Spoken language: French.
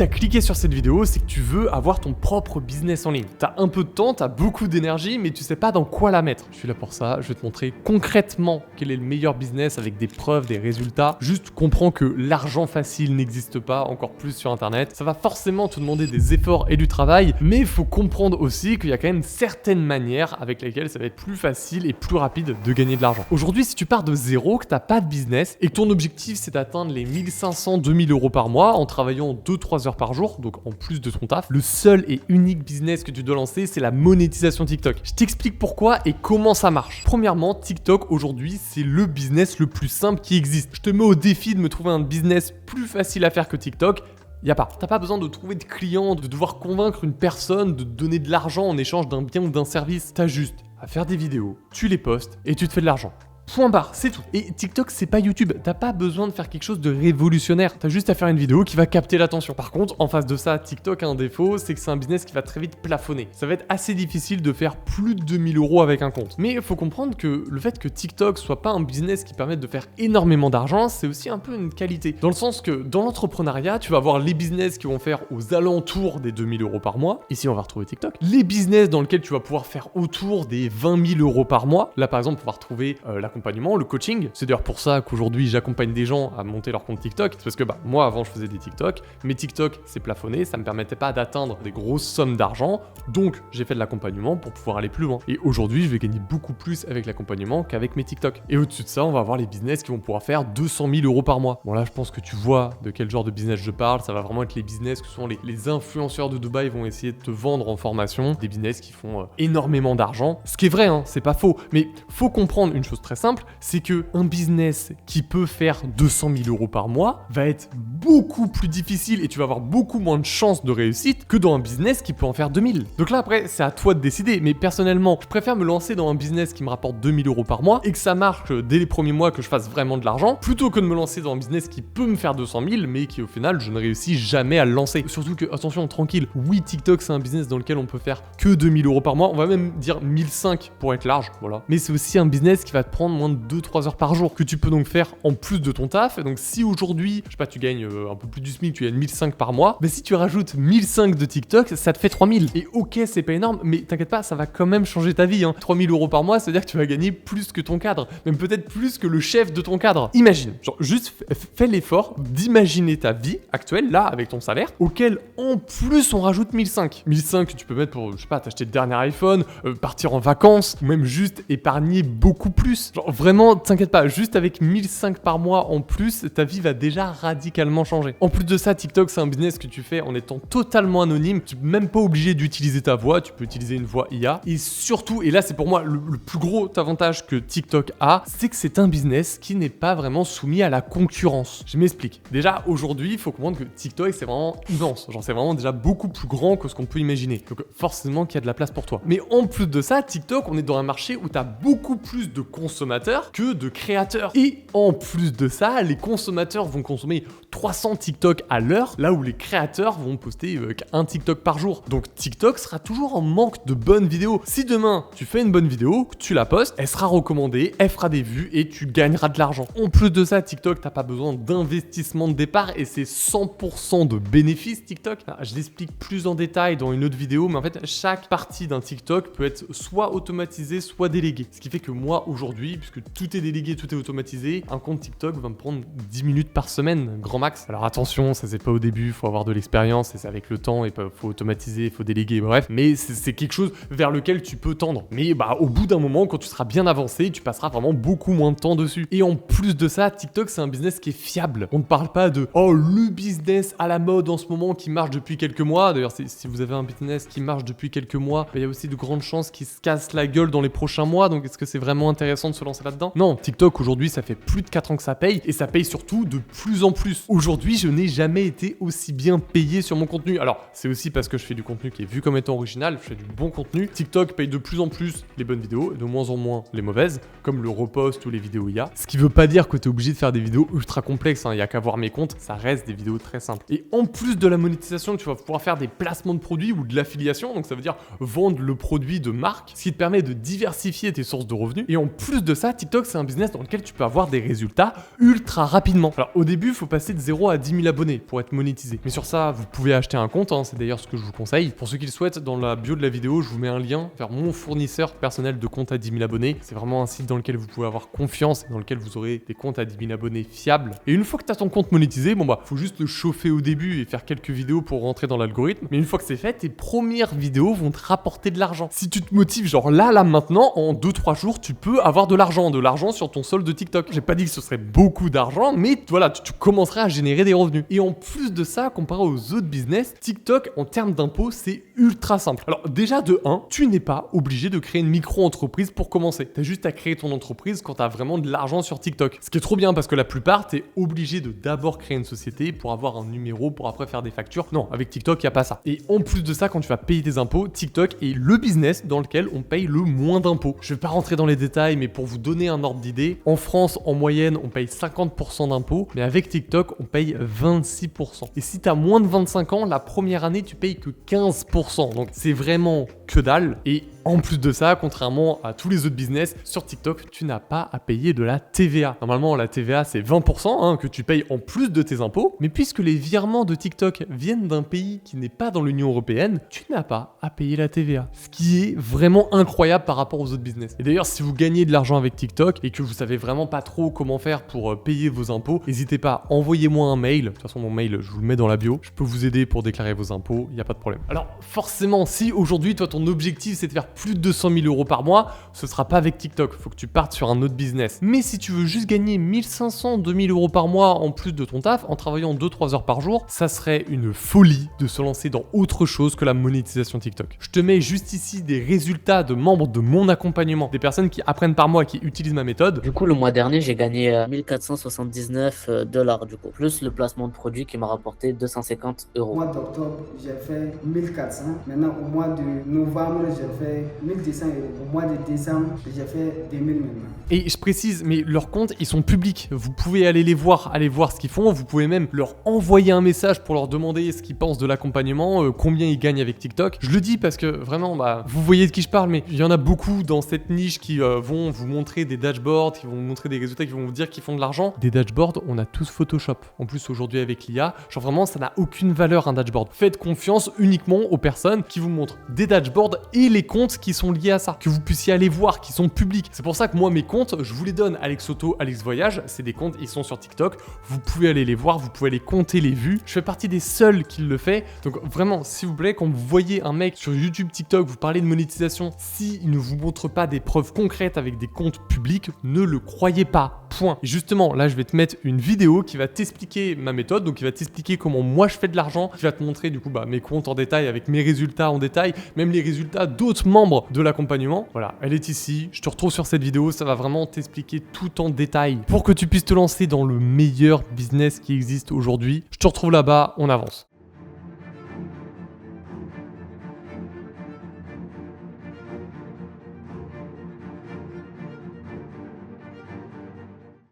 tu as cliqué sur cette vidéo, c'est que tu veux avoir ton propre business en ligne. Tu as un peu de temps, tu as beaucoup d'énergie, mais tu sais pas dans quoi la mettre. Je suis là pour ça, je vais te montrer concrètement quel est le meilleur business avec des preuves, des résultats. Juste comprends que l'argent facile n'existe pas, encore plus sur internet. Ça va forcément te demander des efforts et du travail, mais il faut comprendre aussi qu'il y a quand même certaines manières avec lesquelles ça va être plus facile et plus rapide de gagner de l'argent. Aujourd'hui, si tu pars de zéro, que tu n'as pas de business et que ton objectif c'est d'atteindre les 1500, 2000 euros par mois en travaillant 2-3 heures par jour, donc en plus de ton taf, le seul et unique business que tu dois lancer, c'est la monétisation TikTok. Je t'explique pourquoi et comment ça marche. Premièrement, TikTok aujourd'hui, c'est le business le plus simple qui existe. Je te mets au défi de me trouver un business plus facile à faire que TikTok. Y a pas. T'as pas besoin de trouver de clients, de devoir convaincre une personne, de donner de l'argent en échange d'un bien ou d'un service. T'as juste à faire des vidéos, tu les postes et tu te fais de l'argent. Point barre, c'est tout. Et TikTok, c'est pas YouTube. T'as pas besoin de faire quelque chose de révolutionnaire. T'as juste à faire une vidéo qui va capter l'attention. Par contre, en face de ça, TikTok a un défaut, c'est que c'est un business qui va très vite plafonner. Ça va être assez difficile de faire plus de 2000 euros avec un compte. Mais il faut comprendre que le fait que TikTok soit pas un business qui permette de faire énormément d'argent, c'est aussi un peu une qualité. Dans le sens que dans l'entrepreneuriat, tu vas avoir les business qui vont faire aux alentours des 2000 euros par mois. Ici, on va retrouver TikTok. Les business dans lesquels tu vas pouvoir faire autour des 20 000 euros par mois. Là, par exemple, on va retrouver le coaching. C'est d'ailleurs pour ça qu'aujourd'hui j'accompagne des gens à monter leur compte TikTok. C'est parce que moi avant je faisais des TikTok, mais TikTok c'est plafonné, ça me permettait pas d'atteindre des grosses sommes d'argent, donc j'ai fait de l'accompagnement pour pouvoir aller plus loin. Et aujourd'hui je vais gagner beaucoup plus avec l'accompagnement qu'avec mes TikTok. Et au-dessus de ça, on va avoir les business qui vont pouvoir faire 200 000 euros par mois. Bon là je pense que tu vois de quel genre de business je parle, ça va vraiment être les business que sont les influenceurs de Dubaï vont essayer de te vendre en formation, des business qui font énormément d'argent. Ce qui est vrai, hein, c'est pas faux, mais faut comprendre une chose très simple, c'est que un business qui peut faire 200 000 euros par mois va être beaucoup plus difficile et tu vas avoir beaucoup moins de chances de réussite que dans un business qui peut en faire 2000. Donc là après, c'est à toi de décider, mais personnellement, je préfère me lancer dans un business qui me rapporte 2000 euros par mois et que ça marche dès les premiers mois, que je fasse vraiment de l'argent, plutôt que de me lancer dans un business qui peut me faire 200 000, mais qui au final, je ne réussis jamais à le lancer. Surtout que, attention, tranquille, oui, TikTok, c'est un business dans lequel on peut faire que 2000 euros par mois, on va même dire 1500 pour être large, voilà. Mais c'est aussi un business qui va te prendre moins de 2-3 heures par jour, que tu peux donc faire en plus de ton taf. Et donc si aujourd'hui, je sais pas, tu gagnes un peu plus du SMIC, tu gagnes 1500 par mois, mais si tu rajoutes 1500 de TikTok, ça te fait 3000. Et ok, c'est pas énorme, mais t'inquiète pas, ça va quand même changer ta vie, hein. 3000 euros par mois, ça veut dire que tu vas gagner plus que ton cadre, même peut-être plus que le chef de ton cadre. Imagine, genre juste fais l'effort d'imaginer ta vie actuelle, là, avec ton salaire, auquel en plus on rajoute 1500. 1500 que tu peux mettre pour, je sais pas, t'acheter le dernier iPhone, partir en vacances, ou même juste épargner beaucoup plus. Genre vraiment, t'inquiète pas, juste avec 1500 par mois en plus, ta vie va déjà radicalement changer. En plus de ça, TikTok, c'est un business que tu fais en étant totalement anonyme. Tu n'es même pas obligé d'utiliser ta voix, tu peux utiliser une voix IA. Et surtout, et là c'est pour moi le plus gros avantage que TikTok a, c'est que c'est un business qui n'est pas vraiment soumis à la concurrence. Je m'explique. Déjà, aujourd'hui, il faut comprendre que TikTok, c'est vraiment immense. Genre, c'est vraiment déjà beaucoup plus grand que ce qu'on peut imaginer. Donc forcément qu'il y a de la place pour toi. Mais en plus de ça, TikTok, on est dans un marché où tu as beaucoup plus de consommateurs que de créateurs. Et en plus de ça, les consommateurs vont consommer 300 TikTok à l'heure, là où les créateurs vont poster un TikTok par jour. Donc TikTok sera toujours en manque de bonnes vidéos. Si demain, tu fais une bonne vidéo, tu la postes, elle sera recommandée, elle fera des vues et tu gagneras de l'argent. En plus de ça, TikTok, t'as pas besoin d'investissement de départ et c'est 100% de bénéfices TikTok. Alors, je l'explique plus en détail dans une autre vidéo, mais en fait, chaque partie d'un TikTok peut être soit automatisée, soit déléguée. Ce qui fait que moi, aujourd'hui, puisque tout est délégué, tout est automatisé, un compte TikTok va me prendre 10 minutes par semaine, grand max. Alors attention, ça c'est pas au début, faut avoir de l'expérience et c'est avec le temps et faut automatiser, faut déléguer, bref. Mais c'est quelque chose vers lequel tu peux tendre. Mais au bout d'un moment, quand tu seras bien avancé, tu passeras vraiment beaucoup moins de temps dessus. Et en plus de ça, TikTok c'est un business qui est fiable. On ne parle pas de le business à la mode en ce moment qui marche depuis quelques mois. D'ailleurs, si vous avez un business qui marche depuis quelques mois, il y a aussi de grandes chances qu'il se casse la gueule dans les prochains mois. Donc est-ce que c'est vraiment intéressant de se lancer là-dedans? Non, TikTok aujourd'hui, ça fait plus de 4 ans que ça paye et ça paye surtout de plus en plus. Aujourd'hui, je n'ai jamais été aussi bien payé sur mon contenu. Alors, c'est aussi parce que je fais du contenu qui est vu comme étant original, je fais du bon contenu. TikTok paye de plus en plus les bonnes vidéos et de moins en moins les mauvaises, comme le repost ou les vidéos IA. Ce qui veut pas dire que tu es obligé de faire des vidéos ultra complexes, hein. Il y a qu'à voir mes comptes, ça reste des vidéos très simples. Et en plus de la monétisation, tu vas pouvoir faire des placements de produits ou de l'affiliation, donc ça veut dire vendre le produit de marque, ce qui te permet de diversifier tes sources de revenus. Et en plus de ça, TikTok, c'est un business dans lequel tu peux avoir des résultats ultra rapidement. Alors au début, il faut passer de 0 à 10 000 abonnés pour être monétisé. Mais sur ça, vous pouvez acheter un compte, c'est d'ailleurs ce que je vous conseille. Pour ceux qui le souhaitent, dans la bio de la vidéo, je vous mets un lien vers mon fournisseur personnel de compte à 10 000 abonnés. C'est vraiment un site dans lequel vous pouvez avoir confiance et dans lequel vous aurez des comptes à 10 000 abonnés fiables. Et une fois que tu as ton compte monétisé, faut juste le chauffer au début et faire quelques vidéos pour rentrer dans l'algorithme. Mais une fois que c'est fait, tes premières vidéos vont te rapporter de l'argent. Si tu te motives genre là maintenant, en 2-3 jours, tu peux avoir de l'argent sur ton solde de TikTok. J'ai pas dit que ce serait beaucoup d'argent, mais voilà, tu commencerais à générer des revenus. Et en plus de ça, comparé aux autres business, TikTok, en termes d'impôts, c'est ultra simple. Alors déjà de 1, tu n'es pas obligé de créer une micro-entreprise pour commencer. T'as juste à créer ton entreprise quand t'as vraiment de l'argent sur TikTok. Ce qui est trop bien parce que la plupart, t'es obligé de d'abord créer une société pour avoir un numéro, pour après faire des factures. Non, avec TikTok, il n'y a pas ça. Et en plus de ça, quand tu vas payer tes impôts, TikTok est le business dans lequel on paye le moins d'impôts. Je vais pas rentrer dans les détails, mais pour vous donner un ordre d'idée, en France, en moyenne, on paye 50% d'impôts, mais avec TikTok, on paye 26%. Et si tu as moins de 25 ans, la première année, tu payes que 15%. Donc c'est vraiment que dalle. Et en plus de ça, contrairement à tous les autres business, sur TikTok, tu n'as pas à payer de la TVA. Normalement, la TVA, c'est 20% que tu payes en plus de tes impôts. Mais puisque les virements de TikTok viennent d'un pays qui n'est pas dans l'Union européenne, tu n'as pas à payer la TVA. Ce qui est vraiment incroyable par rapport aux autres business. Et d'ailleurs, si vous gagnez de l'argent avec TikTok et que vous savez vraiment pas trop comment faire pour payer vos impôts, n'hésitez pas, envoyez-moi un mail. De toute façon, mon mail, je vous le mets dans la bio. Je peux vous aider pour déclarer vos impôts, il n'y a pas de problème. Alors, forcément, si aujourd'hui, toi, ton objectif, c'est de faire plus de 200 000 euros par mois, ce sera pas avec TikTok. Faut que tu partes sur un autre business. Mais si tu veux juste gagner 1500, 2000 euros par mois en plus de ton taf, en travaillant 2-3 heures par jour, ça serait une folie de se lancer dans autre chose que la monétisation TikTok. Je te mets juste ici des résultats de membres de mon accompagnement, des personnes qui apprennent par mois, qui utilisent ma méthode. Du coup, le mois dernier, j'ai gagné 1479 $, du coup, plus le placement de produit qui m'a rapporté 250 €. Au mois d'octobre, j'ai fait 1400. Maintenant, au mois de novembre, j'ai fait 1200 €. Au mois de décembre, j'ai fait 2000 maintenant. Et je précise, mais leurs comptes, ils sont publics. Vous pouvez aller les voir, aller voir ce qu'ils font. Vous pouvez même leur envoyer un message pour leur demander ce qu'ils pensent de l'accompagnement, combien ils gagnent avec TikTok. Je le dis parce que vraiment, vous voyez de qui je parle, mais il y en a beaucoup dans cette niche qui vont vous montrer des dashboards, qui vont vous montrer des résultats, qui vont vous dire qu'ils font de l'argent. Des dashboards, on a tous Photoshop. En plus, aujourd'hui avec l'IA, genre vraiment, ça n'a aucune valeur un dashboard. Faites confiance uniquement aux personnes qui vous montrent des dashboards et les comptes qui sont liés à ça, que vous puissiez aller voir, qui sont publics. C'est pour ça que moi, mes comptes, je vous les donne. Alex Auto, Alex Voyage, c'est des comptes, ils sont sur TikTok. Vous pouvez aller les voir, vous pouvez aller compter les vues. Je fais partie des seuls qui le fait. Donc vraiment, s'il vous plaît, quand vous voyez un mec sur YouTube, TikTok, vous parlez de monétisation, s'il ne vous montre pas des preuves concrètes avec des comptes publics, ne le croyez pas. Point. Et justement, là, je vais te mettre une vidéo qui va t'expliquer ma méthode, donc qui va t'expliquer comment moi je fais de l'argent, qui va te montrer du coup mes comptes en détail avec mes résultats en détail, même les résultats d'autres membres de l'accompagnement. Voilà, elle est ici. Je te retrouve sur cette vidéo, ça va vraiment t'expliquer tout en détail pour que tu puisses te lancer dans le meilleur business qui existe aujourd'hui. Je te retrouve là-bas, on avance.